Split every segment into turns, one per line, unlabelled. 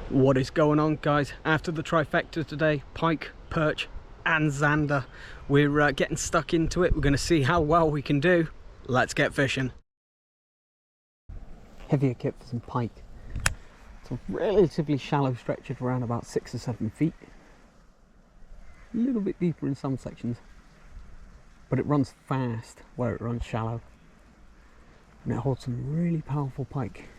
What is going on, guys? After the trifecta today, pike, perch and zander, we're getting stuck into it. We're going to see how well we can do. Let's get fishing. Heavier kit for some pike. It's a relatively shallow stretch of around about 6 or 7 feet. A little bit deeper in some sections, but it runs fast where it runs shallow, and it holds some really powerful pike.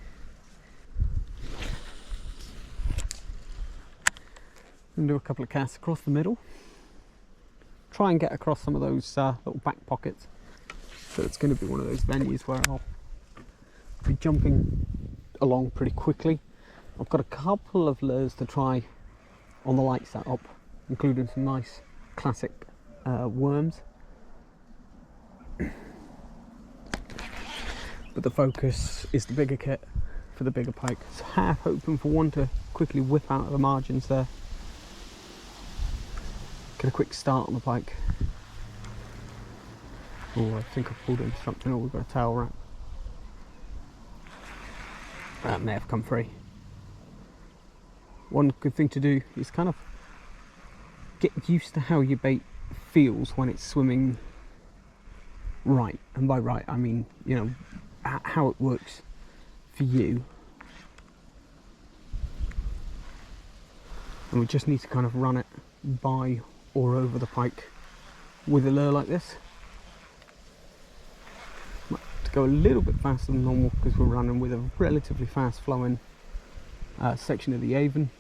I'm going to do a couple of casts across the middle, try and get across some of those little back pockets. So it's going to be one of those venues where I'll be jumping along pretty quickly. I've got a couple of lures to try on the light setup, including some nice classic worms. But the focus is the bigger kit for the bigger pike. So half hoping for one to quickly whip out of the margins there. Get a quick start on the pike. Oh, I think I've pulled into something. Oh, we've got a tail wrap. That may have come free. One good thing to do is kind of get used to how your bait feels when it's swimming right. And by right, I mean, you know, how it works for you. And we just need to kind of run it by or over the pike with a lure like this. Might have to go a little bit faster than normal because we're running with a relatively fast flowing section of the Avon.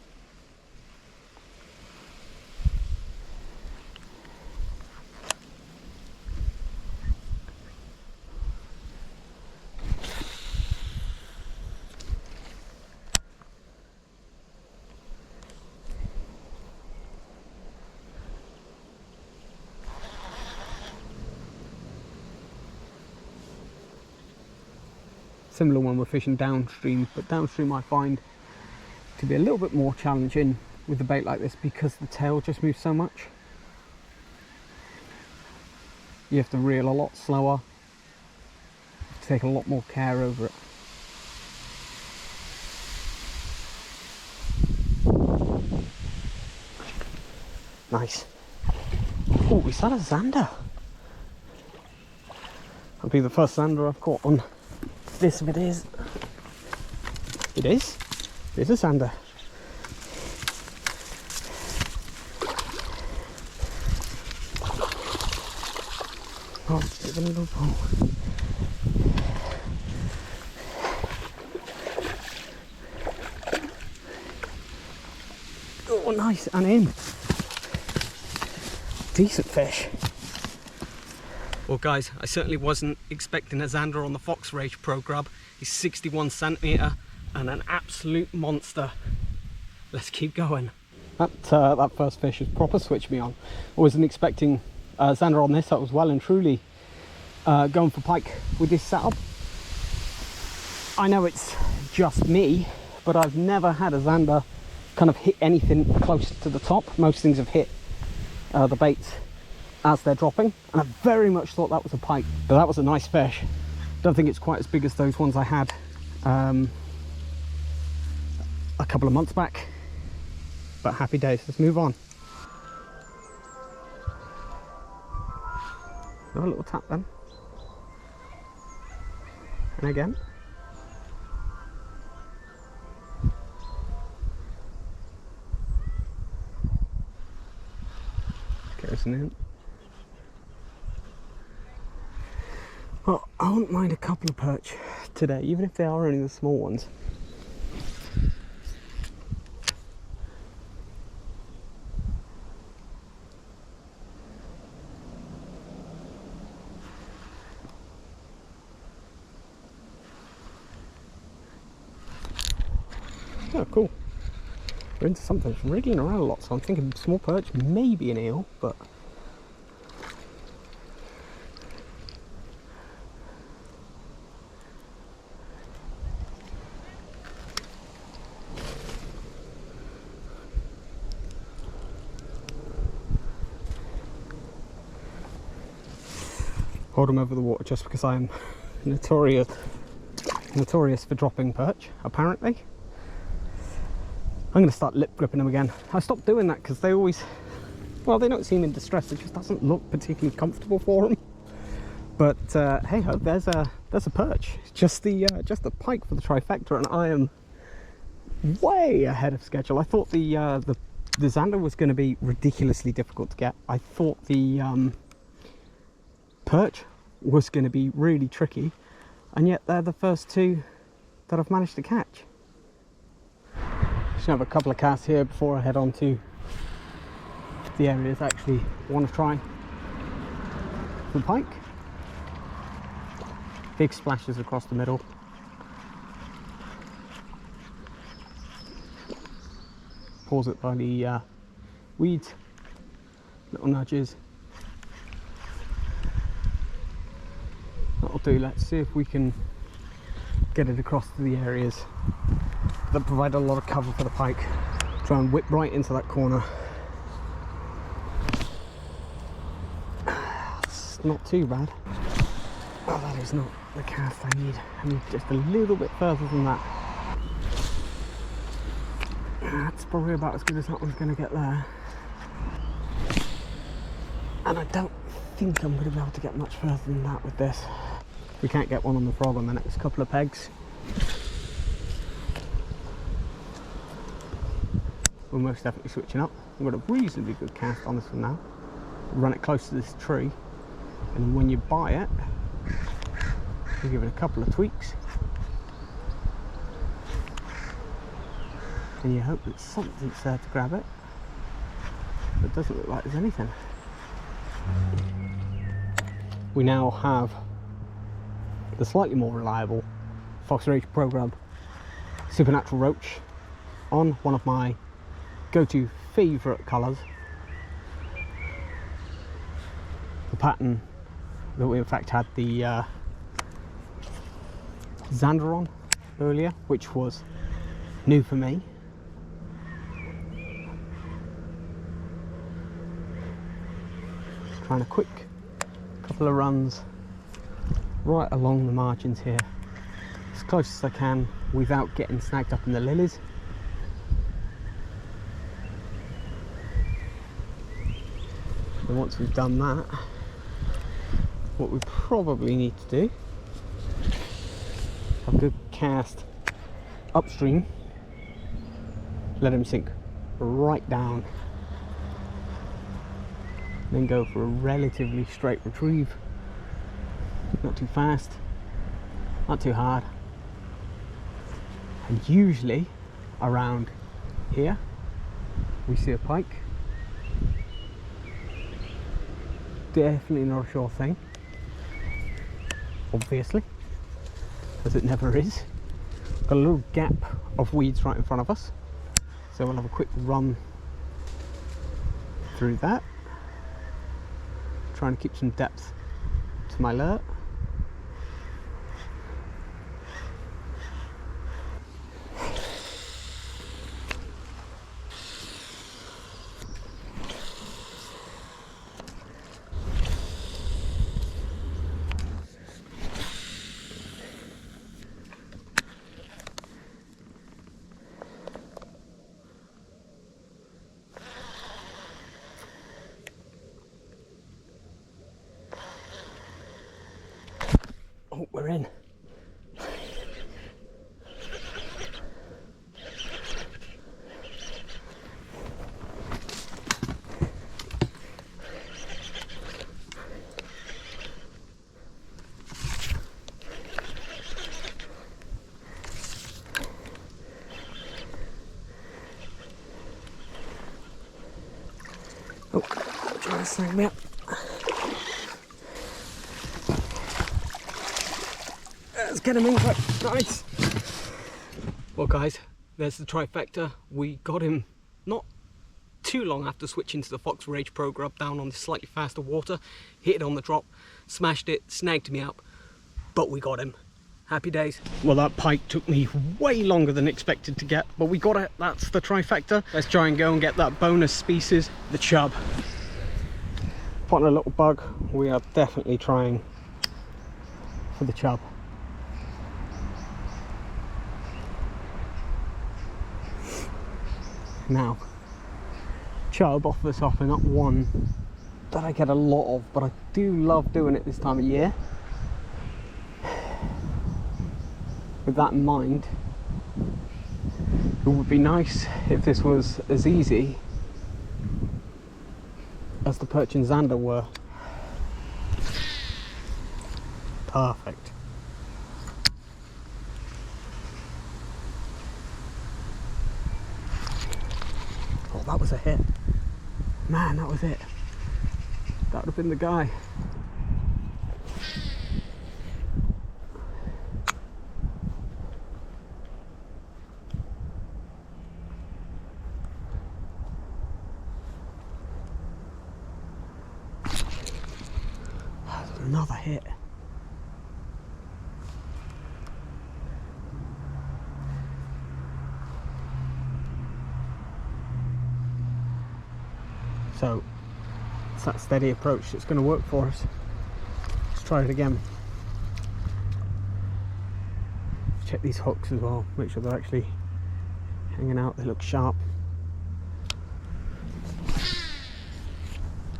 Similar when we're fishing downstream, but downstream I find to be a little bit more challenging with the bait like this because the tail just moves so much. You have to reel a lot slower, you have to take a lot more care over it. Nice. Oh, is that a zander? That'll be the first zander I've caught on this, if it is. It is? It is a zander. Oh, give it a little pull. Oh, nice, and in. Decent fish. Well, guys, I certainly wasn't expecting a zander on the Fox Rage Pro Grub. He's 61 centimetre and an absolute monster. Let's keep going. That first fish has proper switched me on. I wasn't expecting a zander on this. I was well and truly going for pike with this setup. I know it's just me, but I've never had a zander kind of hit anything close to the top. Most things have hit the baits as they're dropping, and I very much thought that was a pike, but that was a nice fish. Don't think it's quite as big as those ones I had a couple of months back, but happy days. Let's move on. Have a little tap then, and again. Goes in. Well, I wouldn't mind a couple of perch today, even if they are only the small ones. Oh, cool. We're into something that's wriggling around a lot, so I'm thinking small perch, maybe an eel, but hold them over the water just because I am notorious for dropping perch, apparently. I'm going to start lip gripping them again. I stopped doing that because they always, well, they don't seem in distress. It just doesn't look particularly comfortable for them. But hey ho, there's a perch. It's just the pike for the trifecta, and I am way ahead of schedule. I thought the Zander was going to be ridiculously difficult to get. I thought the perch was going to be really tricky, and yet they're the first two that I've managed to catch. Just have a couple of casts here before I head on to the areas I actually want to try for pike. Big splashes across the middle. Pause it by the weeds, little nudges. That'll do. Let's see if we can get it across to the areas that provide a lot of cover for the pike. Try and whip right into that corner. It's not too bad. Oh, that is not the cast I need. I need just a little bit further than that. That's probably about as good as that one's going to get there. And I don't think I'm going to be able to get much further than that with this. We can't get one on the frog on the next couple of pegs. We're most definitely switching up. We've got a reasonably good cast on this one now. Run it close to this tree, and when you buy it, you give it a couple of tweaks, and you hope that something's there to grab it. But it doesn't look like there's anything. We now have the slightly more reliable Fox Rage Pro Grub Supernatural Roach on one of my go-to favourite colours. The pattern that we in fact had the Zander on earlier, which was new for me. Trying a quick couple of runs right along the margins here, as close as I can without getting snagged up in the lilies. And once we've done that, what we probably need to do, have a good cast upstream, let him sink right down, then go for a relatively straight retrieve. Not too fast, not too hard. And usually around here we see a pike. Definitely not a sure thing, obviously, as it never is. Got a little gap of weeds right in front of us, so we'll have a quick run through that, trying to keep some depth to my lure. Oh, we're in. Oh, trying to snag me up. Let's get him in quick. Nice. Well guys, there's the trifecta. We got him not too long after switching to the Fox Rage Pro Grub down on the slightly faster water. Hit it on the drop, smashed it, snagged me up, but we got him. Happy days. Well, that pike took me way longer than expected to get, but we got it. That's the trifecta. Let's try and go and get that bonus species, the chub. Spotting a little bug. We are definitely trying for the chub. Now, chub off the top are not one that I get a lot of, but I do love doing it this time of year. With that in mind, it would be nice if this was as easy as the Perch and Zander were. Perfect. Oh, that was a hit. Man, that was it. That would have been the guy. Another hit. So it's that steady approach that's going to work for us. Let's try it again. Check these hooks as well, make sure they're actually hanging out, they look sharp.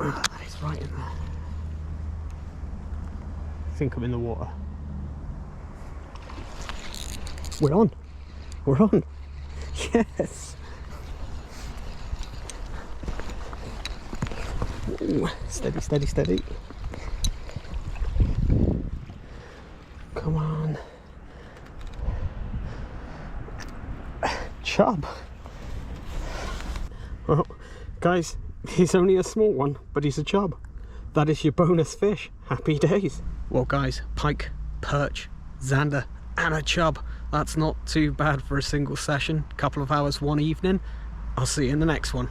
Ah, that is right in there. I think I'm in the water. We're on. We're on. Yes. Ooh, steady, steady, steady. Come on. Chub. Well, guys, he's only a small one, but he's a chub. That is your bonus fish. Happy days. Well guys, pike, perch, zander and a chub. That's not too bad for a single session. Couple of hours one evening. I'll see you in the next one.